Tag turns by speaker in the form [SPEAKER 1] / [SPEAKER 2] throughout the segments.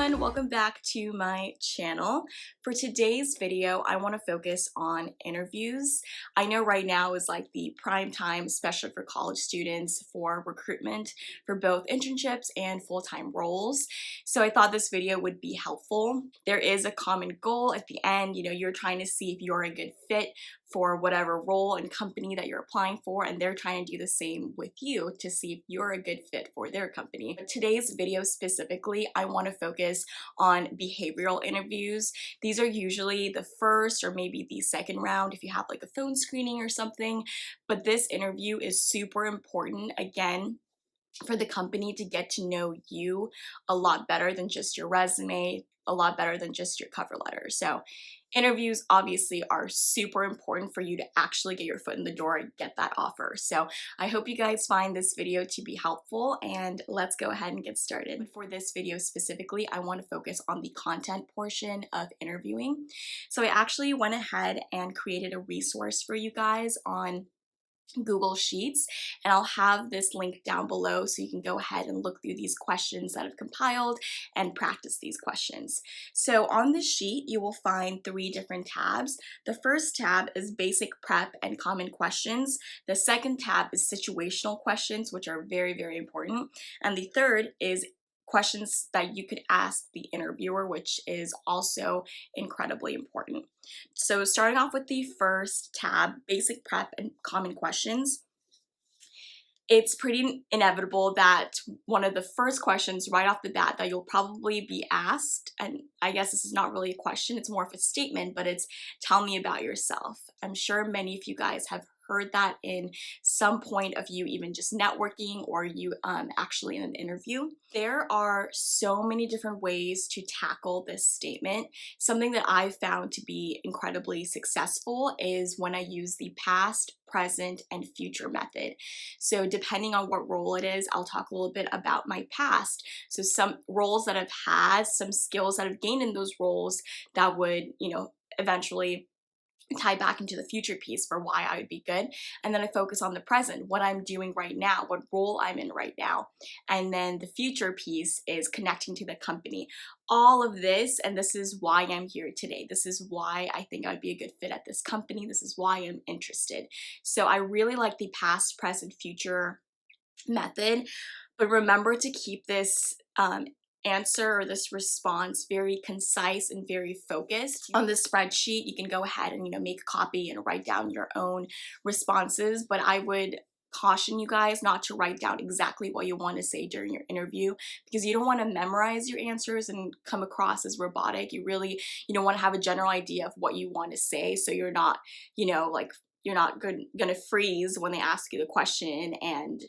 [SPEAKER 1] everyone, welcome back to my channel. For today's video, I want to focus on interviews. I know right now is like the prime time, especially for college students, for recruitment for both internships and full-time roles. So I thought this video would be helpful. There is a common goal at the end, you're trying to see if you're a good fit for whatever role and company that you're applying for, and they're trying to do the same with you to see if you're a good fit for their company. But today's video specifically, I want to focus on behavioral interviews. These are usually the first or maybe the second round if you have like a phone screening or something, but this interview is super important, again, for the company to get to know you a lot better than just your resume, a lot better than just your cover letter. So interviews obviously are super important for you to actually get your foot in the door and get that offer. So I hope you guys find this video to be helpful, and let's go ahead and get started. For this video specifically, I want to focus on the content portion of interviewing. So I actually went ahead and created a resource for you guys on Google Sheets, and I'll have this link down below so you can go ahead and look through these questions that I've compiled and practice these questions. So on this sheet, you will find 3 different tabs. The first tab is basic prep and common questions. The second tab is situational questions, which are very, very important. And the third is questions that you could ask the interviewer, which is also incredibly important. So starting off with the first tab, basic prep and common questions, it's pretty inevitable that one of the first questions right off the bat that you'll probably be asked, and I guess this is not really a question, it's more of a statement, but it's tell me about yourself. I'm sure many of you guys have heard that in some point of you even just networking or you actually in an interview. There are so many different ways to tackle this statement. Something that I've found to be incredibly successful is when I use the past, present, and future method. So depending on what role it is, I'll talk a little bit about my past. So some roles that I've had, some skills that I've gained in those roles that would, eventually tie back into the future piece for why I would be good. And then I focus on the present, what I'm doing right now, what role I'm in right now. And then the future piece is connecting to the company. All of this, and this is why I'm here today. This is why I think I'd be a good fit at this company. This is why I'm interested. So I really like the past, present, future method, but remember to keep this answer or this response very concise and very focused. On this spreadsheet, you can go ahead and make a copy and write down your own responses, but I would caution you guys not to write down exactly what you want to say during your interview, because you don't want to memorize your answers and come across as robotic. You want to have a general idea of what you want to say, so you're not you're not gonna freeze when they ask you the question and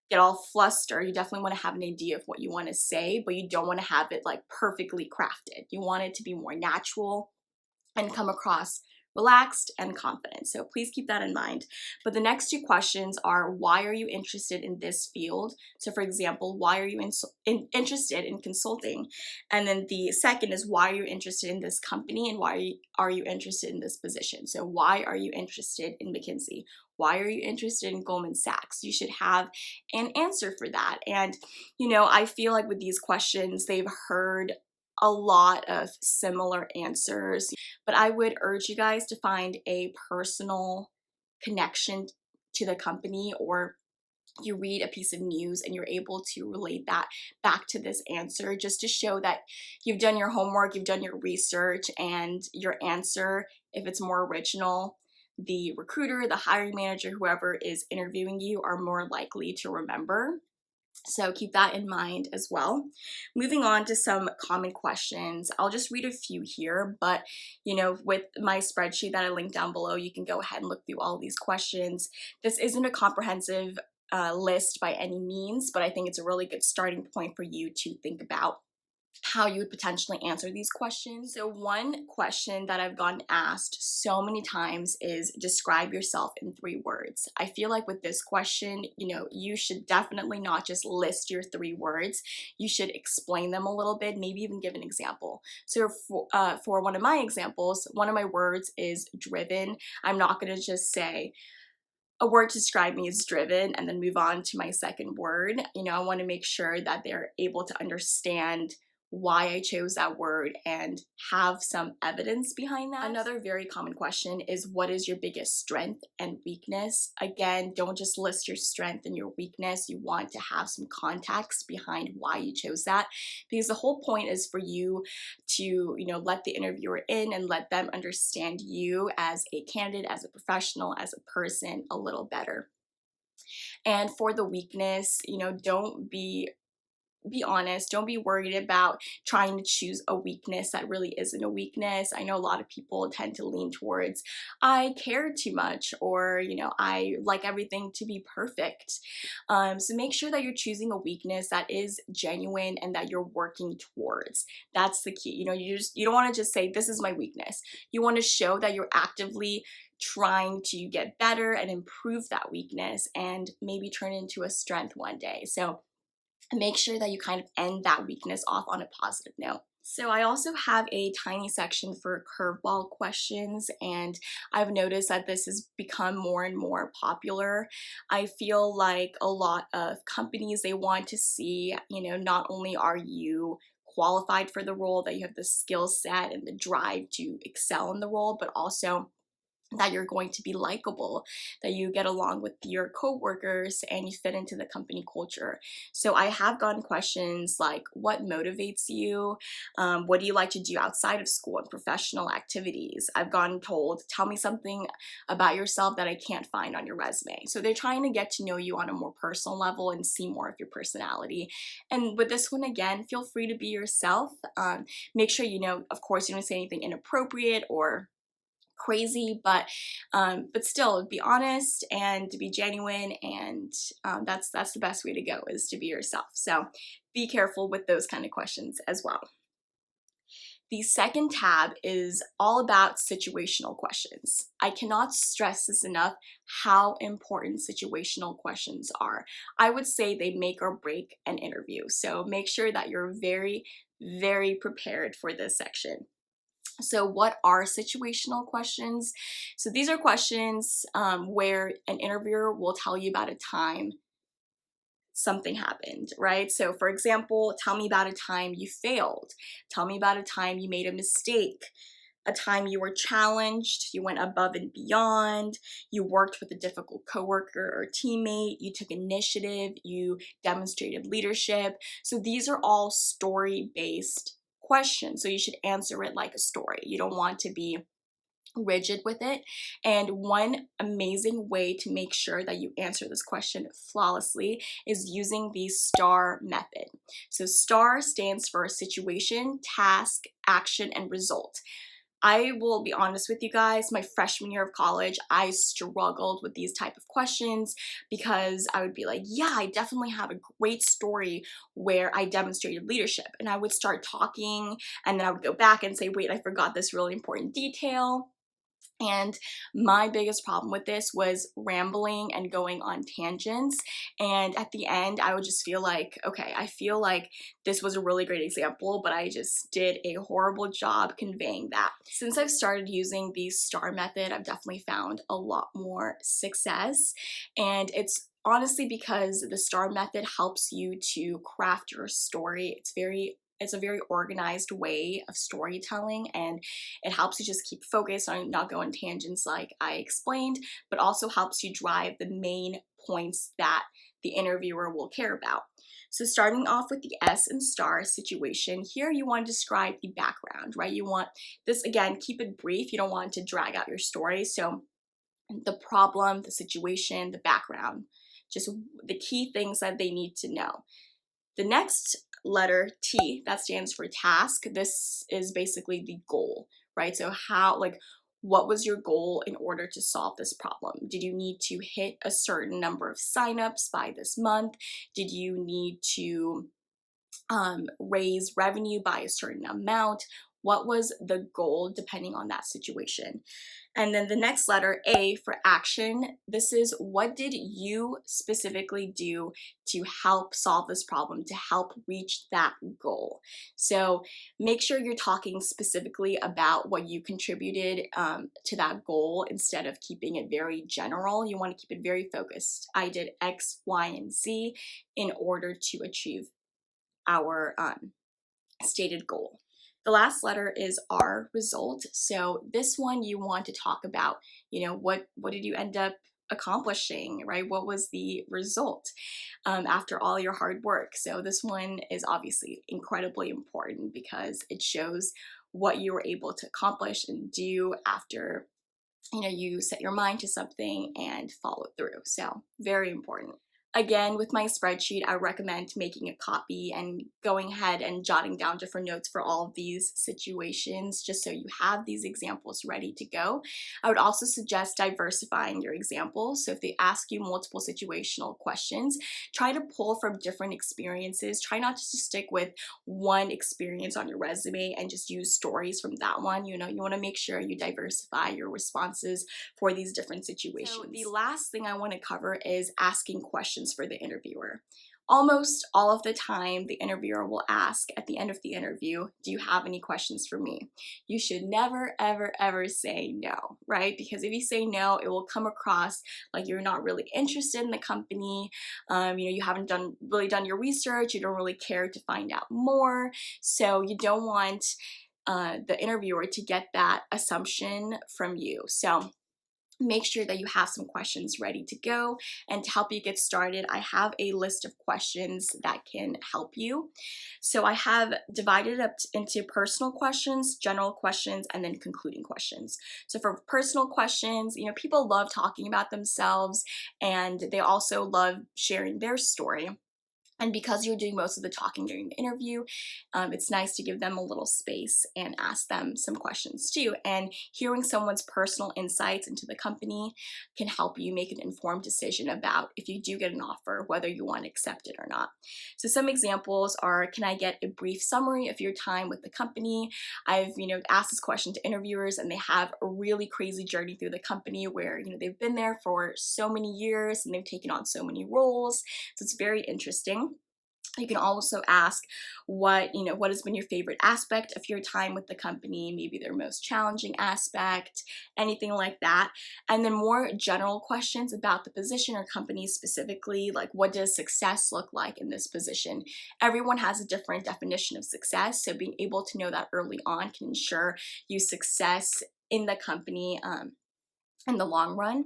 [SPEAKER 1] get all flustered. You definitely want to have an idea of what you want to say, but you don't want to have it like perfectly crafted. You want it to be more natural and come across relaxed and confident. So please keep that in mind. But the next 2 questions are, why are you interested in this field? So for example, why are you interested in consulting? And then the second is, why are you interested in this company, and why are you interested in this position? So why are you interested in McKinsey? Why are you interested in Goldman Sachs? You should have an answer for that. And I feel like with these questions, they've heard a lot of similar answers, but I would urge you guys to find a personal connection to the company, or you read a piece of news and you're able to relate that back to this answer, just to show that you've done your homework, you've done your research, and your answer, if it's more original, the recruiter, the hiring manager, whoever is interviewing you, are more likely to remember. So keep that in mind as well. Moving on to some common questions. I'll just read a few here, but with my spreadsheet that I linked down below, you can go ahead and look through all these questions. This isn't a comprehensive list by any means, but I think it's a really good starting point for you to think about how you would potentially answer these questions. So one question that I've gotten asked so many times is, describe yourself in 3 words. I feel like with this question, you should definitely not just list your 3 words. You should explain them a little bit, maybe even give an example. So for one of my examples, one of my words is driven. I'm not going to just say a word to describe me is driven and then move on to my second word. I want to make sure that they're able to understand why I chose that word and have some evidence behind that. Another very common question is, what is your biggest strength and weakness? Again, don't just list your strength and your weakness. You want to have some context behind why you chose that, because the whole point is for you to, let the interviewer in and let them understand you as a candidate, as a professional, as a person a little better. And for the weakness, don't be honest. Don't be worried about trying to choose a weakness that really isn't a weakness. I know a lot of people tend to lean towards, I care too much, or, I like everything to be perfect. So make sure that you're choosing a weakness that is genuine and that you're working towards. That's the key. You don't want to just say, this is my weakness. You want to show that you're actively trying to get better and improve that weakness and maybe turn it into a strength one day. So make sure that you kind of end that weakness off on a positive note. So I also have a tiny section for curveball questions, and I've noticed that this has become more and more popular. I feel like a lot of companies, they want to see, not only are you qualified for the role, that you have the skill set and the drive to excel in the role, but also that you're going to be likable, that you get along with your coworkers and you fit into the company culture. So I have gotten questions like, what motivates you? What do you like to do outside of school and professional activities? I've gotten told, tell me something about yourself that I can't find on your resume. So they're trying to get to know you on a more personal level and see more of your personality. And with this one, again, feel free to be yourself. Make sure, of course, you don't say anything inappropriate or crazy, but still be honest and to be genuine, and that's the best way to go, is to be yourself. So be careful with those kind of questions as well. The second tab is all about situational questions. I cannot stress this enough, how important situational questions are. I would say they make or break an interview. So make sure that you're very, very prepared for this section. So what are situational questions? So these are questions where an interviewer will tell you about a time something happened, right? So for example, tell me about a time you failed. Tell me about a time you made a mistake, a time you were challenged, you went above and beyond, you worked with a difficult coworker or teammate, you took initiative, you demonstrated leadership. So these are all story-based questions. So you should answer it like a story. You don't want to be rigid with it. And one amazing way to make sure that you answer this question flawlessly is using the STAR method. So STAR stands for situation, task, action, and result. I will be honest with you guys, my freshman year of college, I struggled with these type of questions because I would be like, yeah, I definitely have a great story where I demonstrated leadership. And I would start talking and then I would go back and say, wait, I forgot this really important detail. And my biggest problem with this was rambling and going on tangents. And at the end, I would just feel like, okay, I feel like this was a really great example, but I just did a horrible job conveying that. Since I've started using the STAR method, I've definitely found a lot more success. And it's honestly because the STAR method helps you to craft your story. It's a very organized way of storytelling, and it helps you just keep focused on not go on tangents like I explained, but also helps you drive the main points that the interviewer will care about. So starting off with the S in STAR, situation, here you want to describe the background, right? You want this, again, keep it brief. You don't want to drag out your story. So the problem, the situation, the background, just the key things that they need to know. The next letter, T, that stands for task. This is basically the goal, right? So what was your goal in order to solve this problem? Did you need to hit a certain number of signups by this month? Did you need to raise revenue by a certain amount? What was the goal depending on that situation? And then the next letter, A, for action. This is, what did you specifically do to help solve this problem, to help reach that goal? So make sure you're talking specifically about what you contributed to that goal instead of keeping it very general. You want to keep it very focused. I did X, Y, and Z in order to achieve our stated goal. The last letter is R, result. So this one you want to talk about, what did you end up accomplishing, right? What was the result after all your hard work? So this one is obviously incredibly important because it shows what you were able to accomplish and do after you set your mind to something and follow through. So very important. Again, with my spreadsheet, I recommend making a copy and going ahead and jotting down different notes for all of these situations, just so you have these examples ready to go. I would also suggest diversifying your examples. So if they ask you multiple situational questions, try to pull from different experiences. Try not just to stick with one experience on your resume and just use stories from that one. You want to make sure you diversify your responses for these different situations. So the last thing I want to cover is asking questions for the interviewer. Almost all of the time, the interviewer will ask at the end of the interview, do you have any questions for me? You should never, ever, ever say no, right? Because if you say no, it will come across like you're not really interested in the company. You haven't really done your research. You don't really care to find out more. So you don't want the interviewer to get that assumption from you. So make sure that you have some questions ready to go. And to help you get started, I have a list of questions that can help you. So I have divided it up into personal questions, general questions, and then concluding questions. So for personal questions, people love talking about themselves and they also love sharing their story. And because you're doing most of the talking during the interview, it's nice to give them a little space and ask them some questions too. And hearing someone's personal insights into the company can help you make an informed decision about if you do get an offer, whether you want to accept it or not. So some examples are, can I get a brief summary of your time with the company? I've, asked this question to interviewers and they have a really crazy journey through the company where, they've been there for so many years and they've taken on so many roles. So it's very interesting. You can also ask what has been your favorite aspect of your time with the company, maybe their most challenging aspect, anything like that. And then more general questions about the position or company specifically, like what does success look like in this position? Everyone has a different definition of success, so being able to know that early on can ensure you success in the company in the long run.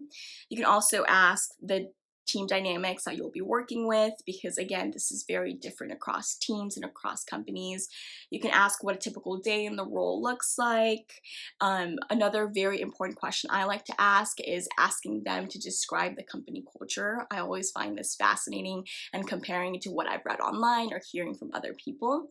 [SPEAKER 1] You can also ask the team dynamics that you'll be working with, because again, this is very different across teams and across companies. You can ask what a typical day in the role looks like. Another very important question I like to ask is asking them to describe the company culture. I always find this fascinating and comparing it to what I've read online or hearing from other people.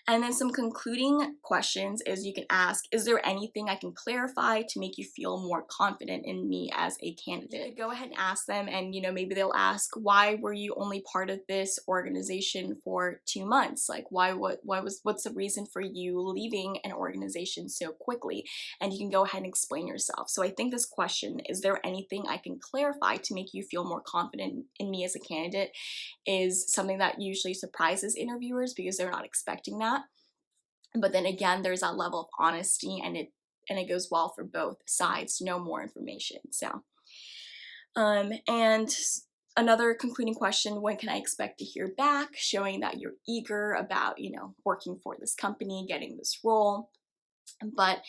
[SPEAKER 1] And then some concluding questions is you can ask, is there anything I can clarify to make you feel more confident in me as a candidate? You could go ahead and ask them and, maybe they'll ask, why were you only part of this organization for 2 months? Like what's the reason for you leaving an organization so quickly? And you can go ahead and explain yourself. So I think this question, is there anything I can clarify to make you feel more confident in me as a candidate, is something that usually surprises interviewers because they're not expecting that. But then again, there's that level of honesty and it goes well for both sides to know more information. So and another concluding question, when can I expect to hear back? Showing that you're eager about, working for this company, getting this role. But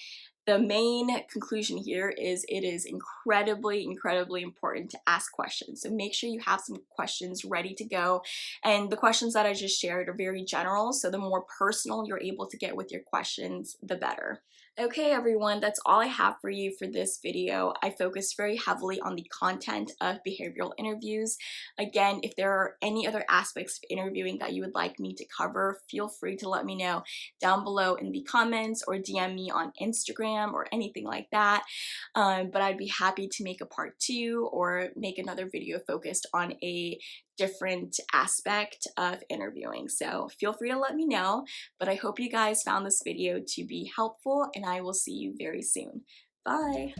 [SPEAKER 1] the main conclusion here is it is incredibly, incredibly important to ask questions. So make sure you have some questions ready to go. And the questions that I just shared are very general. So the more personal you're able to get with your questions, the better. Okay, everyone, that's all I have for you for this video. I focused very heavily on the content of behavioral interviews. Again, if there are any other aspects of interviewing that you would like me to cover, feel free to let me know down below in the comments or DM me on Instagram or anything like that. But I'd be happy to make a part 2 or make another video focused on a different aspect of interviewing. So feel free to let me know, but I hope you guys found this video to be helpful and I will see you very soon. Bye!